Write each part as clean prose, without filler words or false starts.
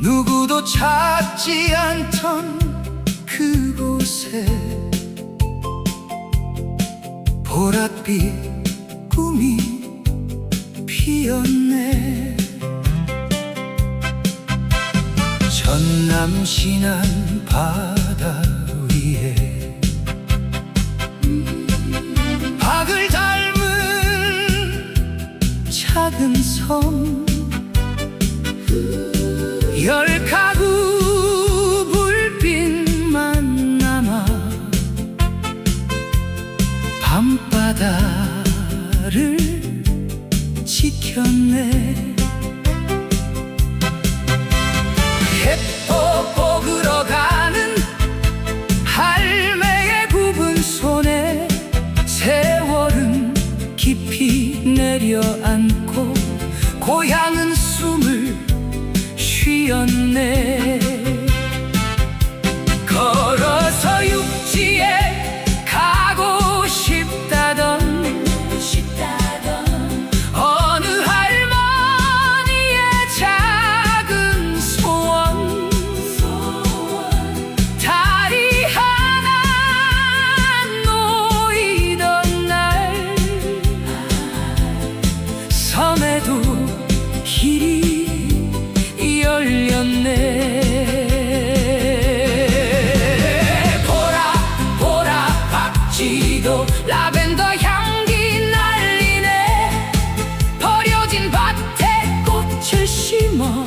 누구도 찾지 않던 그곳에 보랏빛 꿈이 피었네. 전남신안 바다 위에 박을 닮은 작은 섬, 열 가구 불빛만 남아 밤바다를 지켰네. 햇볕 보그러 가는 할매의 굽은 손에 세월은 깊이 내려앉고 고향은 숨을 쉬었네. 걸어서 육지에 가고 싶다던 어느 할머니의 작은 소원, 다리 하나 놓이던 날 섬에도 길이 열렸네. 보라 보라 박쥐도 라벤더 향기 날리네. 버려진 밭에 꽃을 심어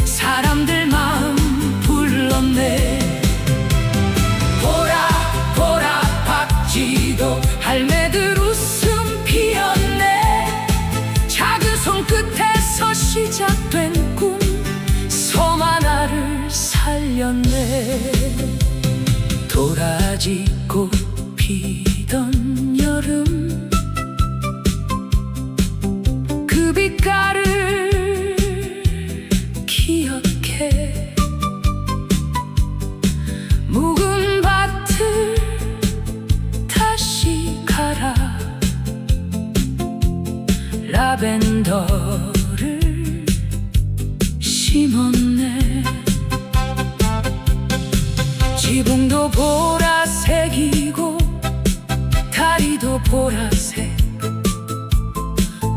사람들 마음 불렀네. 보라 보라 박쥐도 할매들 웃음 피었네. 작은 손끝에서 시작된 꿈 섬 하나를 살렸네. 도라지꽃 피던 여름, 그 빛깔을 기억해. 묵은 밭을 다시 갈아 라벤더를 심었네. 지붕도 보라색이고 다리도 보라색,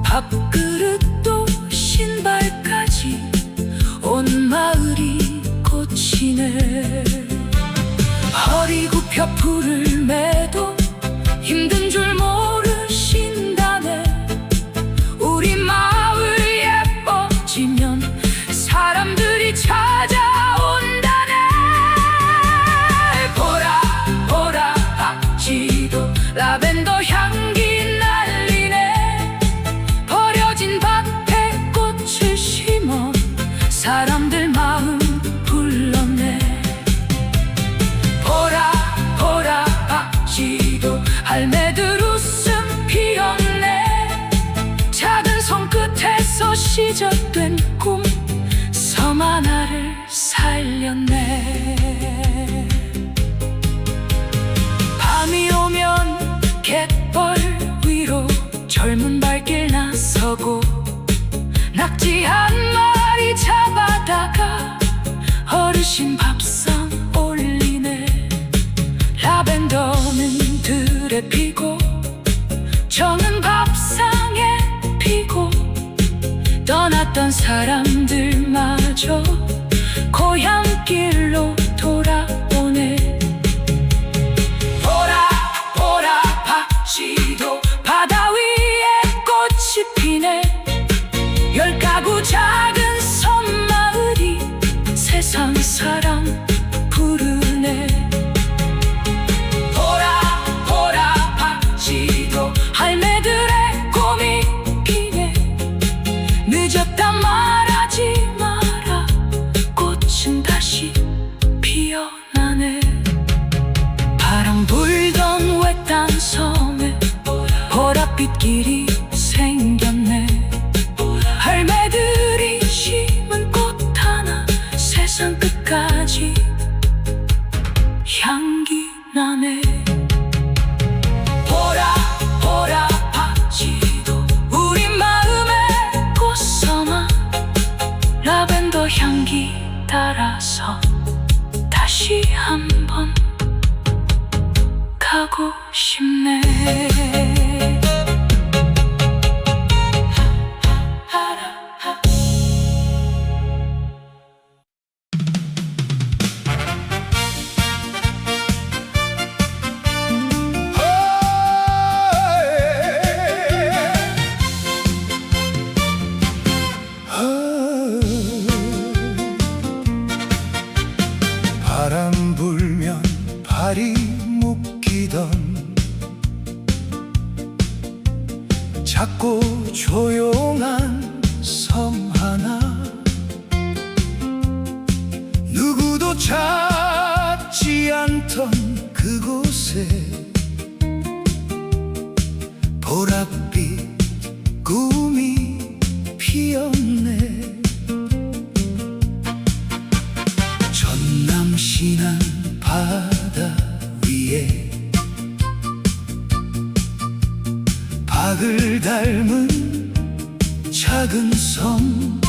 밥그릇도 신발까지 온 마을이 꽃이네. 허리 굽혀 풀을 매도 힘든 줄 모르신다네. 우리 마을 예뻐지면 사람들이 찾아온다네. 보라 보라 박쥐도 라벤더 향기 날리네. 버려진 밭에 꽃을 심어 사람들 마음 불렀네. 보라 보라 박쥐도 할매들 웃음 피었네. 작은 손끝에서 시작된 꿈 섬 하나를 살렸네. 밤이 오면 갯벌 위로 젊은 발길 나서고 낙지 한 마리 잡아다가 어르신 밥상 올리네. 라벤더는 들에 피고 정은 밥상에 피고 떠났던 사람들마저 고향길로 돌아오네. 보라 보라 박쥐도 바다 위에 꽃이 피네. 열 가구 작은 섬마을이 세상 사람 부르네. 보라 보라 박쥐도 할매들의 꿈이 피네. 늦었다 말하지 마라. 꽃은 다시 피어나네. 바람 불던 외딴 섬에 보랏빛 길이 생겼네. 할매들이 심은 꽃 하나 세상 끝까지 향기 나네. 보라 보라 박쥐도 우리 마음에 꽃 삼아 라벤더 향기 따라서 다시 한번 가고 싶네. 바람 불면 발이 묶이던 작고 조용한 섬 하나, 누구도 찾지 않던 그곳에 보랏빛 꿈이 피었네. 전남신안 바다 위에 박을 닮은 작은 섬,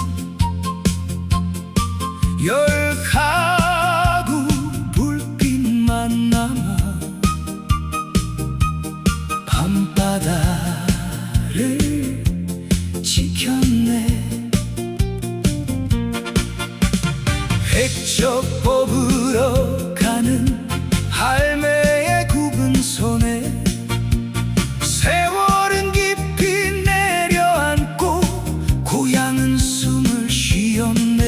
열 가구 불빛만 남아 밤바다를 지켰네. 획적 뽑으러 가는 할매의 굽은 손에 세월은 깊이 내려앉고 고향은 숨을 쉬었네.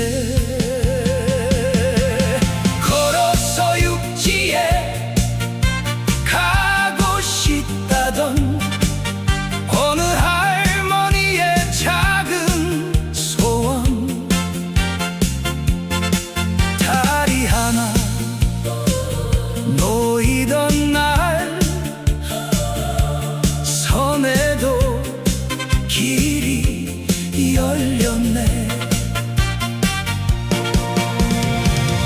걸어서 육지에 가고 싶다던 어느 할머니의 작은 소원, 다리 하나 놓이던 날 섬에도 길이 열렸네.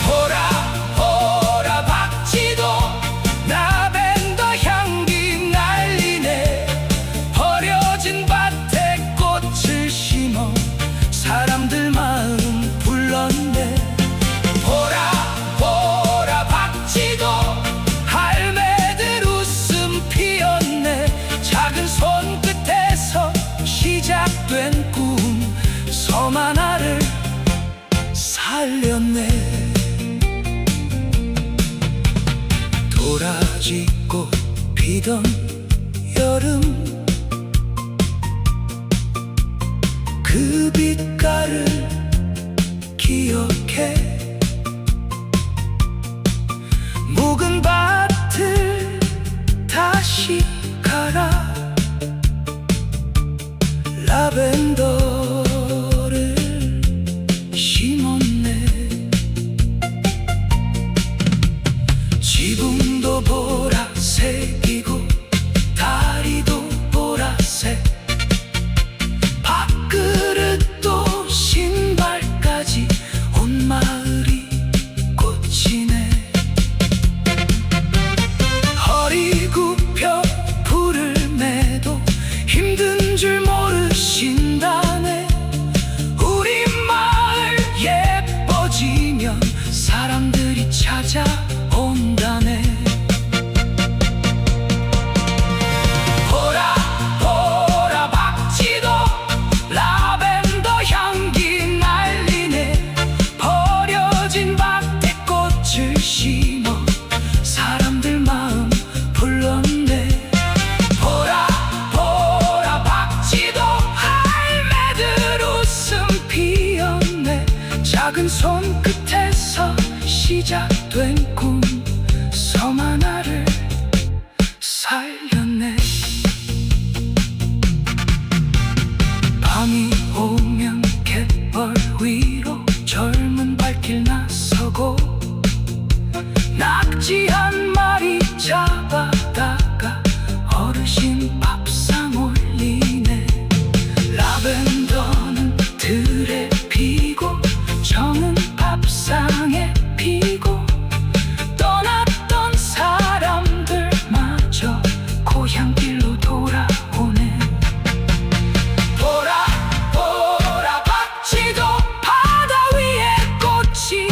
보라 보라 박지도 라벤더 향기 날리네. 버려진 밭에 꽃을 심어 사람들 마음 불렀네. 보라 보라 박지도 할매들 웃음 피었네. 작은 손끝에서 시작된 꿈, 섬 하나를 살렸네. 도라지꽃 피던 여름, 그 빛깔을 기억해. 묵은 밭을 다시 갈아 라벤더를 심었네. 지붕도 보라색이고 다리도 보라색, 밥그릇도 신발까지 온 마을이 꽃이네. 허리 굽혀 불을 매도 힘든 줄 모르신다네. 우리 마을 예뻐지면 사람들이 찾아온다네. 보라 보라 박지도 라벤더 향기 날리네. 버려진 밭에 꽃을 심어 사람들 마음 불렀네. 보라 보라 박지도 할매들 웃음 피었네. 작은 손끝에서 시작된 꿈, 섬 하나를 살렸네. 밤이 오면 갯벌 위로 젊은 발길 나서고 낙지 한 마리 잡아다가 어르신 밥상 올리네. 라벤더는 들에 피고 정은 밥상에 피고 떠났던 사람들마저 고향길로 돌아오네. 보라 보라 박지도 바다 위에 꽃이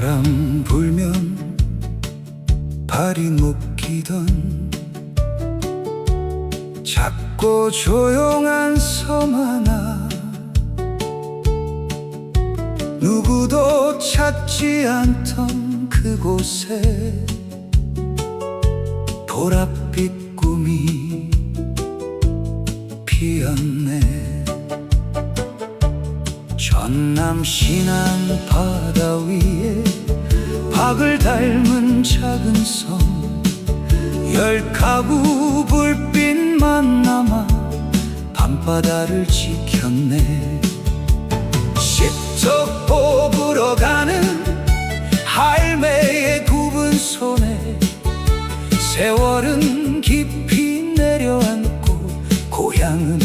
바람 불면 발이 묶이던 작고 조용한 섬 하나, 누구도 찾지 않던 그곳에 보랏빛 꿈이 피었네. 전남 신안 바다 위에 박을 닮은 작은 섬, 10가구 불빛만 남아 밤바다를 지켰네. 십척 뽑으러 가는 할매의 굽은 손에 세월은 깊이 내려앉고 고향은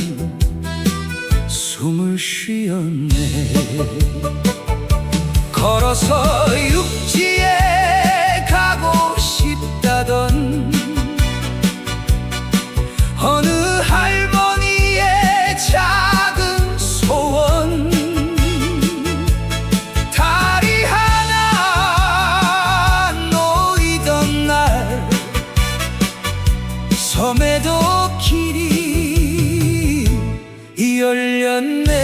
숨을 쉬었네. 걸어서 육지에 가고 싶다던 어느 할머니의 작은 소원, 다리 하나 놓이던 날 섬에도 길이 열렸네.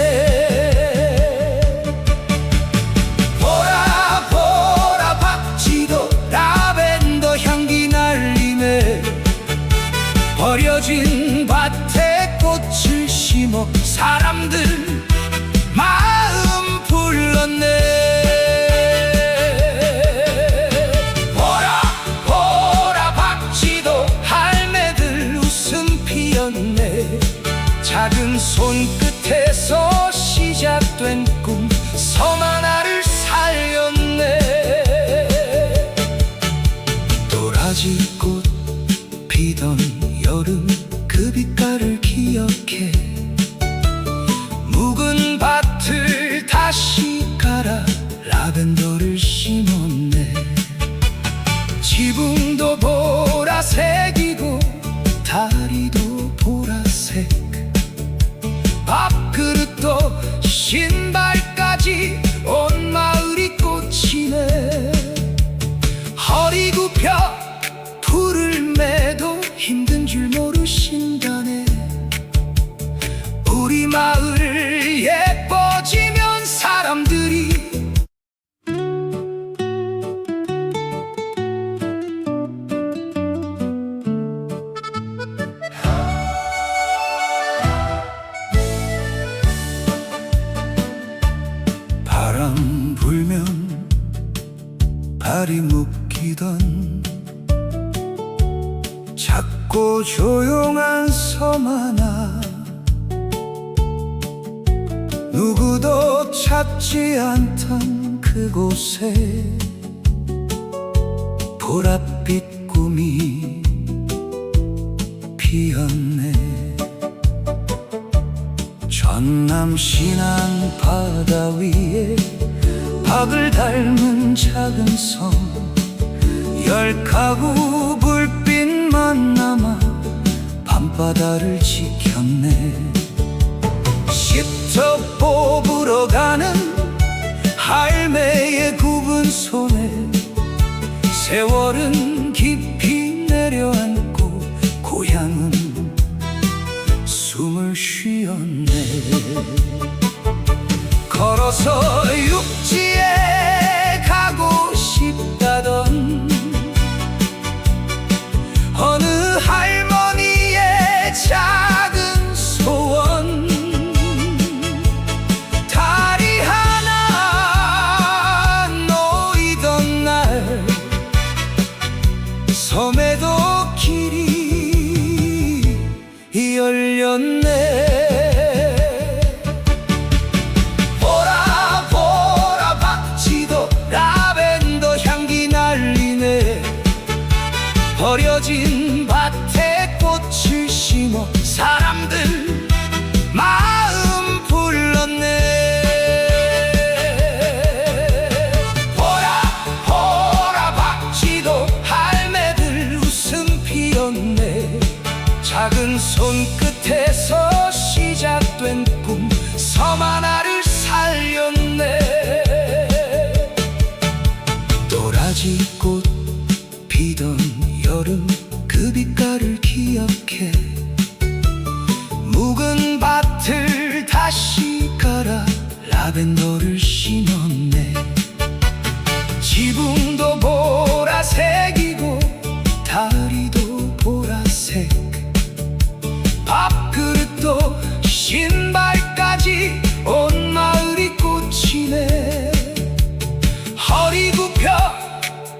보라 보라 박쥐도 라벤더 향기 날리네. 버려진 밭에 꽃을 심어 사람들 마음 불렀네. 보라 보라 박쥐도 할매들 웃음 피었네. 작은 손끝에서 시작된 꿈 섬 하나를 살렸네. 도라지꽃 피던 여름 그 빛깔을 기억해 묵은 밭을 다시 갈아 라벤더를 심었네. 지붕도 보라색이고 다리도 보라색, 밥그릇도 신발까지 온 마을이 꽃이네. 허리 굽혀 불을 매도 힘든 줄 모르신다네. 우리 마을 예뻐지면 사람들이 바람 불면 발이 묶이던 작고 조용한 섬 하나, 누구도 찾지 않던 그곳에 보랏빛 꿈이 피었네. 전남 신안 바다 위에 박을 닮은 작은 섬, 10가구 불빛만 남아 밤바다를 지켰네. 십척 뽑으러 가는 할매의 굽은 손에 세월은 깊이 내려앉고 고향은 숨을 쉬었네. 걸어서 육지에 가고 싶다던 어느 할머니의 작은 소원, 다리 하나 놓이던 날 섬에도 길이 열렸네. 보라 보라 박쥐도 라벤더 향기 날리네. 버려진 밭에 꽃을 심어 사람들 마음 불렀네. 보라 보라 박쥐도 할매들 웃음 피었네. 작은 손끝에서 시작된 꿈 섬 하나를 살렸네. 라벤더를 심었네. 지붕도 보라색이고 다리도 보라색, 밥그릇도 신발까지 온 마을이 꽃이네. 허리 굽혀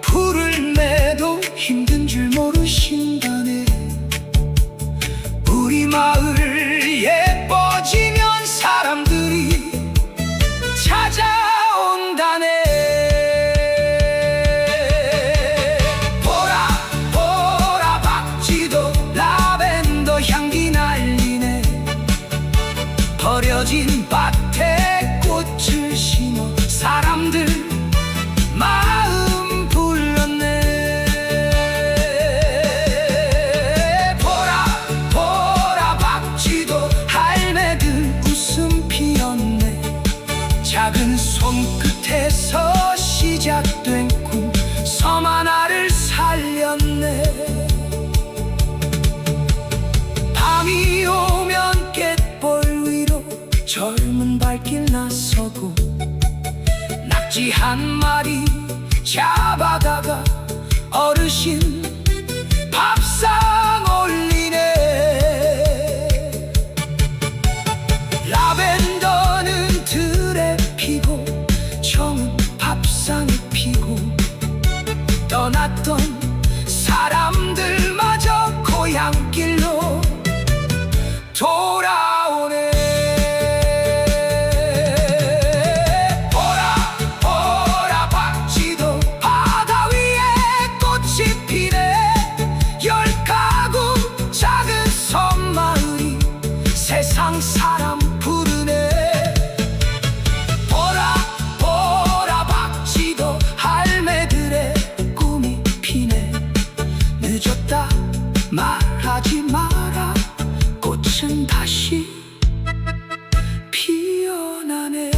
불을 내도 힘든 줄 모르신다네. 우리 마을 예뻐지면 사람들이 찾아온다네. 보라 보라 박쥐도 라벤더 향기 날리네. 버려진 밭에 꽃을 심어 사람들 마음 불렀네. 보라 보라 박쥐도 할매들 웃음 피웠네. 작은 손끝에서 시작된 꿈 섬 하나를 살렸네. 밤이 오면 갯벌 위로 젊은 발길 나서고 낙지 한 마리 잡아다가 어르신 밥상 올리네. 라벤더는 들에 피고 정은 밥상에 피고 떠났던 사람들마저 고향길로 돌아오네. 보라 보라 박쥐도 바다 위에 꽃이 피네. 10가구 작은 섬마을이 세상 사람 부르네. 보라 보라 박쥐도 할매들의 꿈이 피네. 늦었다 말하지 마라. 꽃은 다시 피어나네.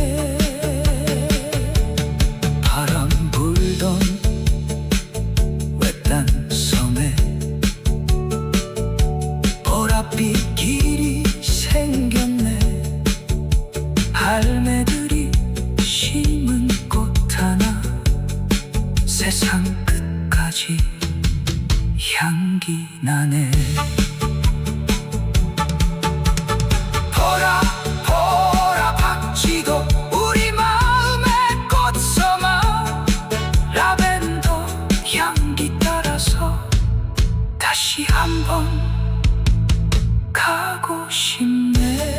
바람 불던 외딴 섬에 보랏빛 길이 생겼네. 할매들이 심은 꽃 하나 세상 끝까지 향기 나네. 보라 보라 박쥐도 우리 마음의 꽃 섬아. 라벤더 향기 따라서 다시 한번 가고 싶네.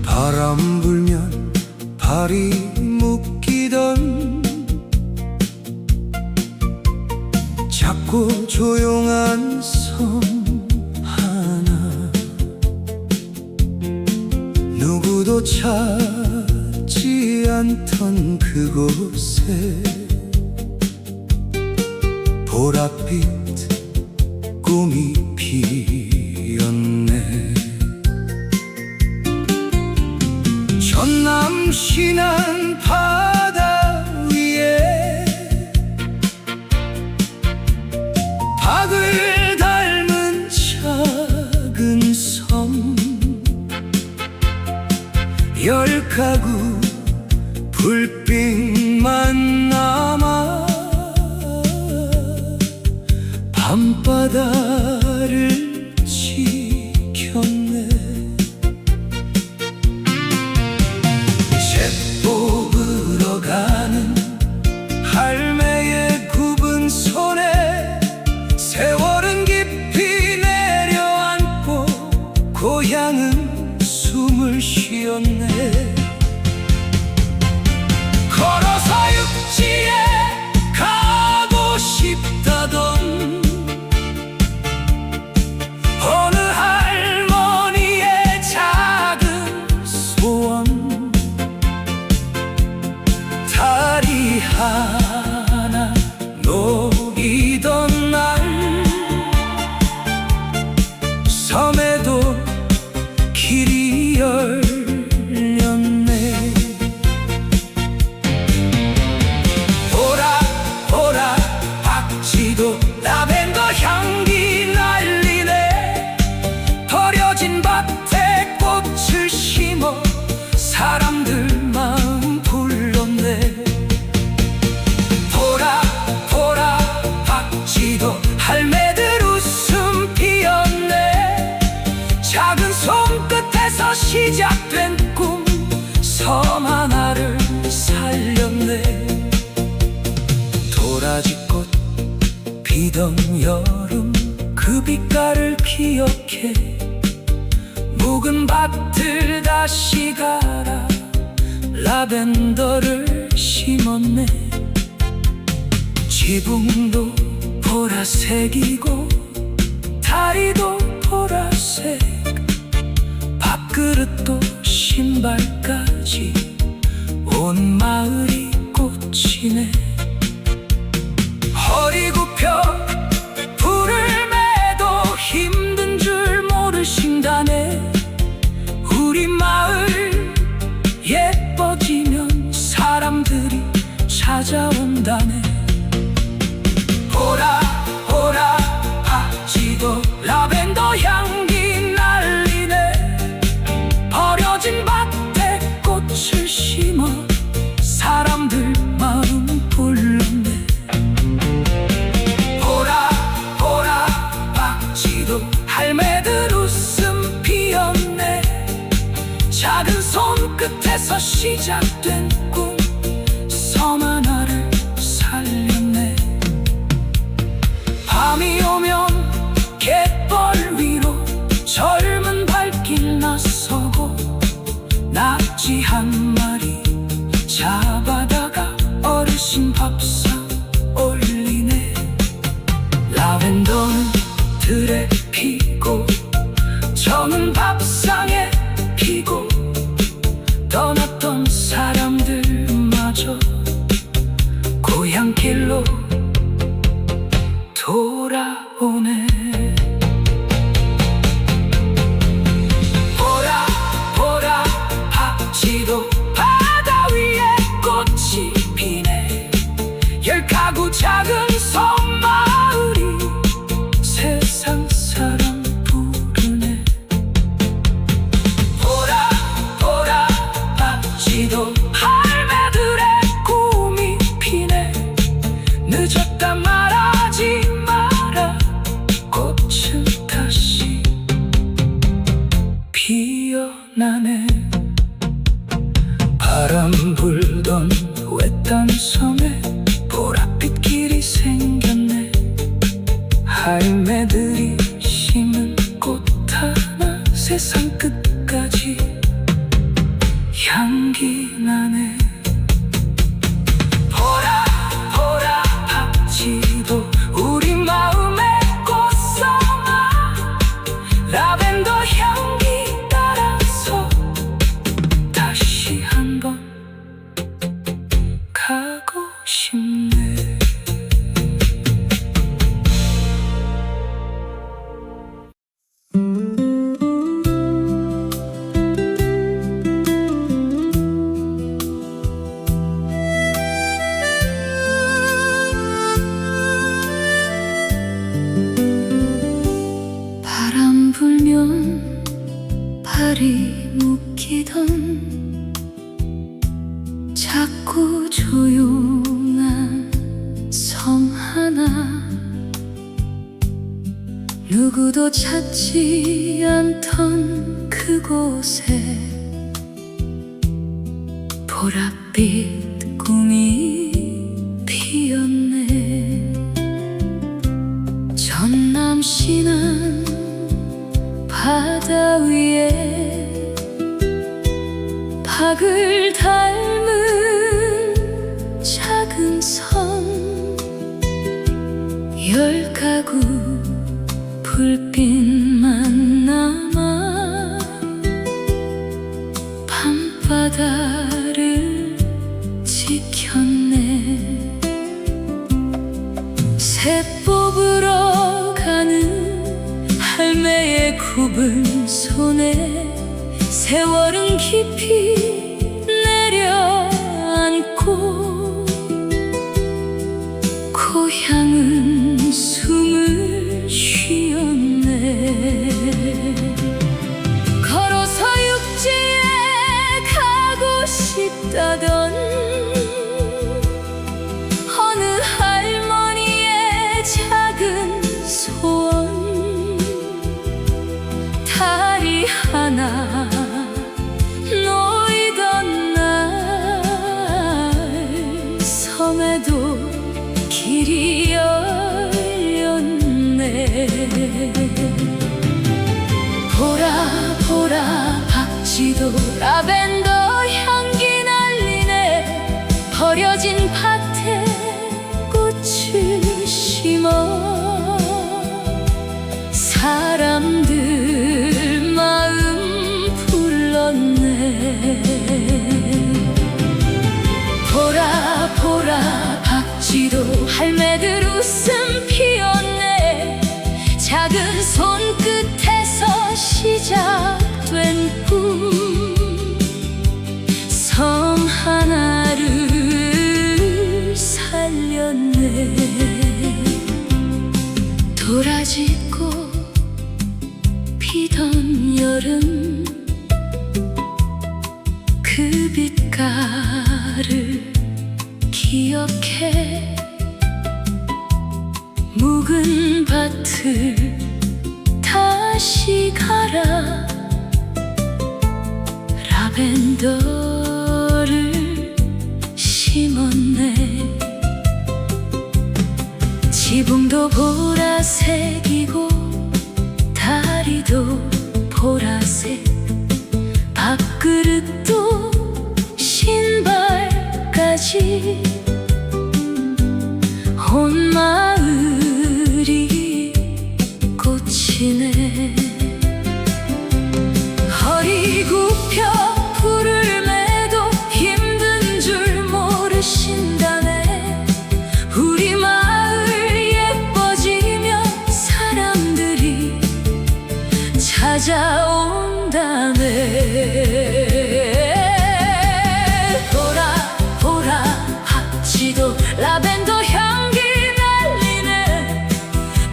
바람 불면 발이 묶이던 작고 조용한 섬 하나. 누구도 찾지 않던 그곳에 보랏빛 꿈이 피었네. 전남신안 바다 위에 박을 닮은 작은 섬. 10가구 불빛만 남아 밤바다를 지켰네. 뽑으러 가는 할매의 굽은 손에 세월은 깊이 내려앉고 고향은 숨을 쉬었네. 걸어서 육지에 가고 싶다. 비던 여름 그 빛깔을 기억해 묵은 밭을 다시 갈아 라벤더를 심었네. 지붕도 보라색이고 다리도 보라색, 밥그릇도 신발까지 온 마을이 꽃이네. 허리 굽혀 불을 매도 힘든 줄 모르신다네. 우리 마을 예뻐지면 사람들이 찾아온다네. 보라 보라 박지도 라벤더 향기 날리네. 버려진 밭에 꽃을 심어 사람들 마음 불렀네. 보라 보라 박지도 할매들 웃음 피었네. 작은 손끝에서 시작된 꿈 섬 하나를 살렸네. 밤이 오면 갯벌 위로 젊은 발길 나서고 낙지 한 마리 잡아다가 어르신 밥상 올리네. 라벤더는 들에 피고 정은 밥상에 피고 떠났던 사람들마저 고향길로 돌아오네. 보라 보라 박지도 바다 위에 꽃이 피네. 10가구 작은 섬마을이 세상 사람 부르네. 보라 보라 박지도 할매들의 꿈이 피네. 늦었다 말하지 마라. 꽃은 다시 피어나네. 바람 불던 외딴 섬에 보랏빛 길이 생겼네. 할매들이 심은 꽃 하나 세상 끝까지 향기 나네. 보라 보라 박지도 우리 마음의 꽃섬아. 라벤더 향기 따라서 다시 한번 가고 싶네. 바람 불면 발이 묶이던 작고 조용한 섬 하나. 누구도 찾지 않던 그곳에 보랏빛 꿈이 피었네. 전남신안 바다 위에 박을 닮은 작은 섬. 10가구 불빛만 남아 밤바다를 지켰네. 새 뽑으러 가는 할매의 굽은 손에 세월은 깊이 내려앉고 고향은 숨을 쉬었네. 걸어서 육지에 가고 싶다던 어느 할머니의 작은 소원. 다리 하나 놓이던 버려진 밭에 꽃을 심어 사람들 마음 불렀네. 보라 보라 박쥐도 할매들 웃음 피웠네. 작은 손끝에서 시작된 꿈, 섬 하나를 살렸네. 도라지꽃 피던 여름, 그 빛깔을 기억해. 묵은 밭을 다시 갈아 라벤더를 심었네. 지붕도 보라색이고 다리도 보라색, 밥그릇도 신발까지 온 마을이 꽃이네. 허리 굽혀 불을 매도 힘든 줄 모르신다네. 우리 마을 예뻐지면 사람들이 찾아온다네. 보라 보라 박쥐도 라벤더 향기 날리네.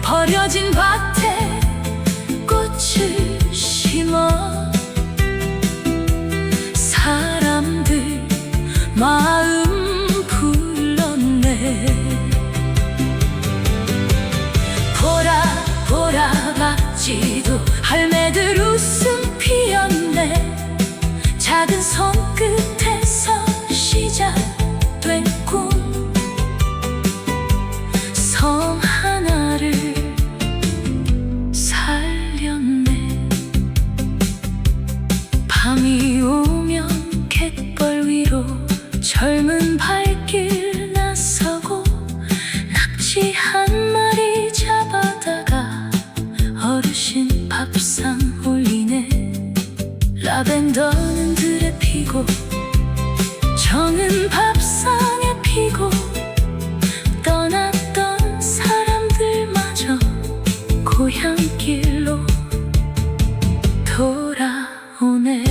버려진 밭에 꽃을 심어 사람들 마음 불렀네. 보라 보라 박쥐도 할매들 웃음 피웠네. 작은 손끝에서 시작된 꿈, 섬 하나를 살렸네. 밤이 오면 갯벌 위로 젊은 발길 나서고 낙지 한 마리 잡아다가 어르신 밥상 올리네. 라벤더는 들에 피고 정은 밥상에 피고 떠났던 사람들마저 고향길로 돌아오네.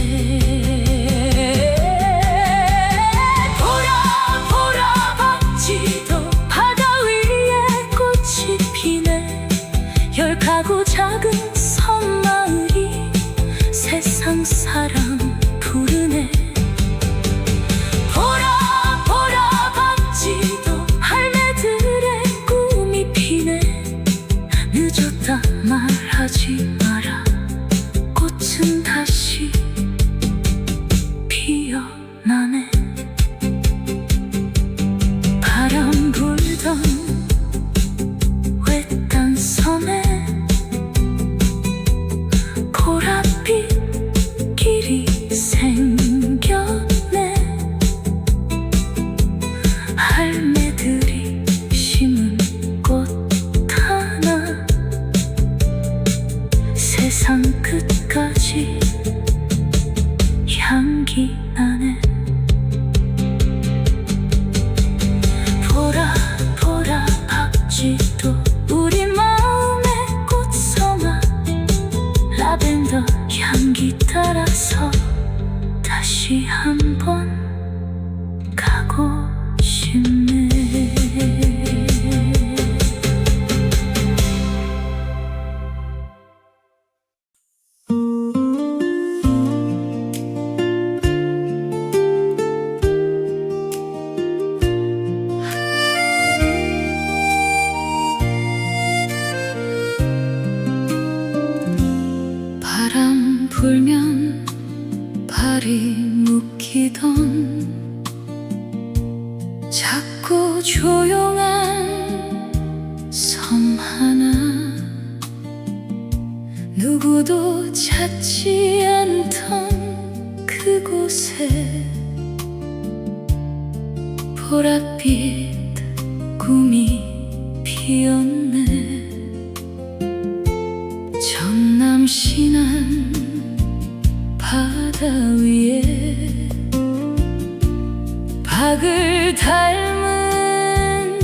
보라 보라 박쥐도 바다 위에 꽃이 피네. 10가구 작은 섬마을이 세상 사람 부르네. 보라 보라 박쥐도 할매들의 꿈이 피네. 늦었다 말하지 마라. 꽃은 다시 피어나네. 바람 불던 외딴 섬에 보랏빛 길이 생겼네. 할매들이 심은 꽃 하나 세상 끝까지 향기 나네. 보라 보라 박쥐도 우리 마음의 꽃섬아. 라벤더 향기 따라서 다시 한번 가고 싶네. 바람 불면 발이 묶이던 작고 조용한 섬 하나, 누구도 찾지 않던 그곳에 보랏빛 꿈이 피었네. 전남 신안 바다 위에 박을 닮은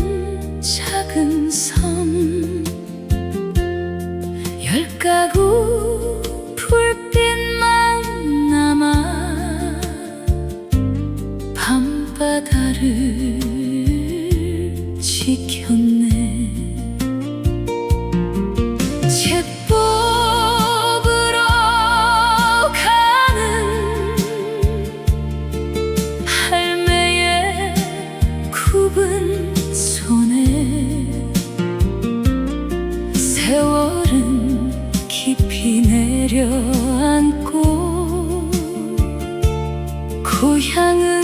작은 섬, 열 가구 불빛만 남아 밤바다를 지켰네. 제법으로 가는 할매의 굽은 손에 세월은 깊이 내려앉고 고향은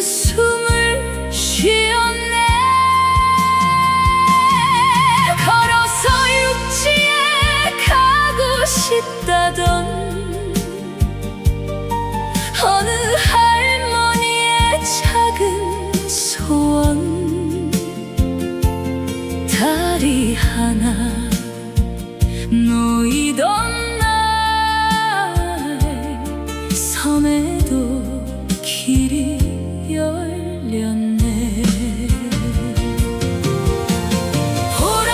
숨을 쉬었네. 걸어서 육지에 가고 싶다던 어느 할머니의 작은 소원, 다리 하나 놓이던 날 섬에도 길이 열렸네. 보라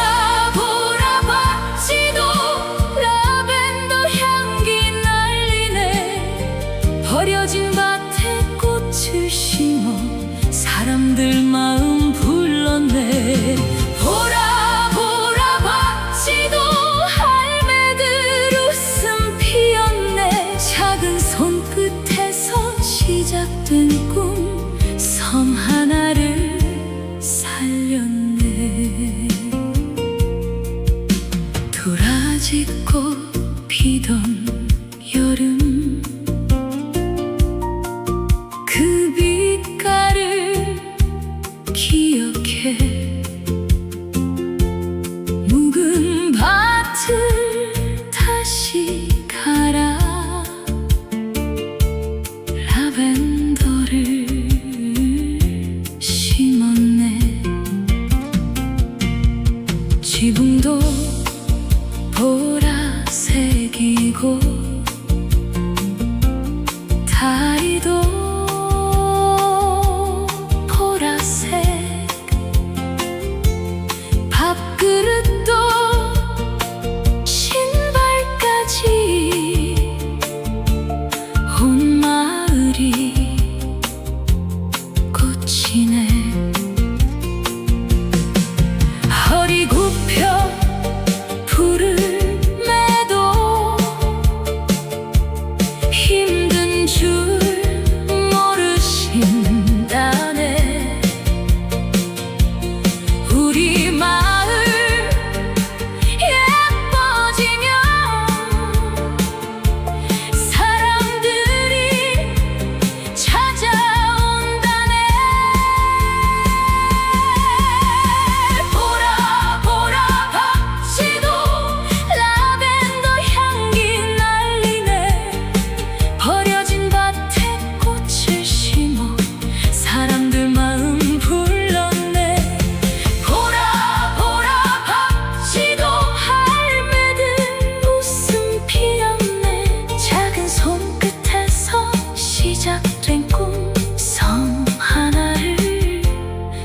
보라 박지도 라벤더 향기 날리네. 버려진 밭에 꽃을 심어 사람들 마음 불렀네. 보라 보라 박지도 할매들 웃음 피었네. 작은 손끝에서 시작된 꿈, 섬 하나를 살렸네. 도라지꽃 피던 여름, 그 빛깔을 기억해. 묵은 밭을 다시 갈아 라벤더를 심었네. 지붕도 보라색이고 다리도 보라색, 밥그릇도 신발까지 온 마을이 꽃이네. 허리 굽혀 불을 매도 힘든 줄 모르신다네. 우리 마을 예뻐지면 사람들이 찾아온다네. 보라 보라 박지도 라벤더 향기 날리네. 버려진 밭에 꽃을 심어 사람들 마음 불렀네. 보라 보라 박지도 할매들 웃음 피었네. 작은 손끝에서 시작된 꿈, 섬 하나를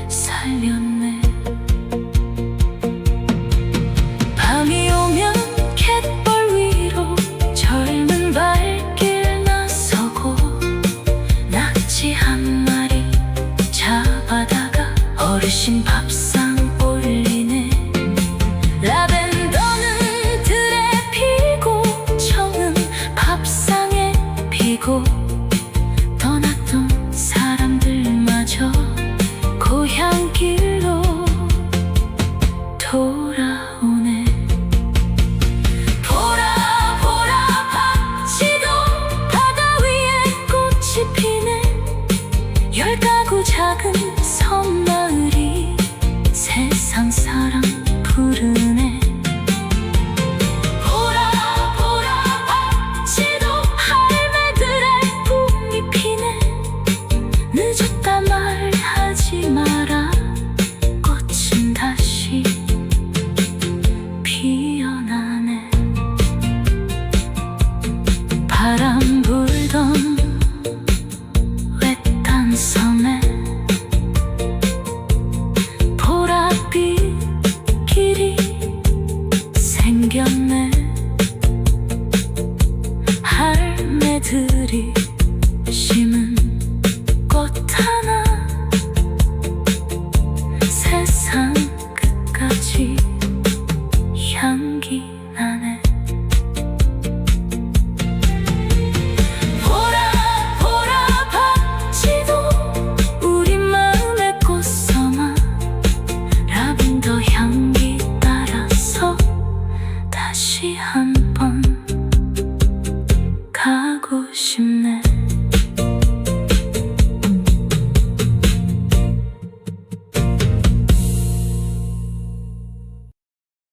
살렸네. 밤이 오면 갯벌 위로 젊은 발길 나서고 낙지 한 마리 잡아다가 어르신 밥상 올리네. 라벤더는 들에 피고 청은 밥상에 피고 떠났던 사람들마저 고향길로 돌아오네.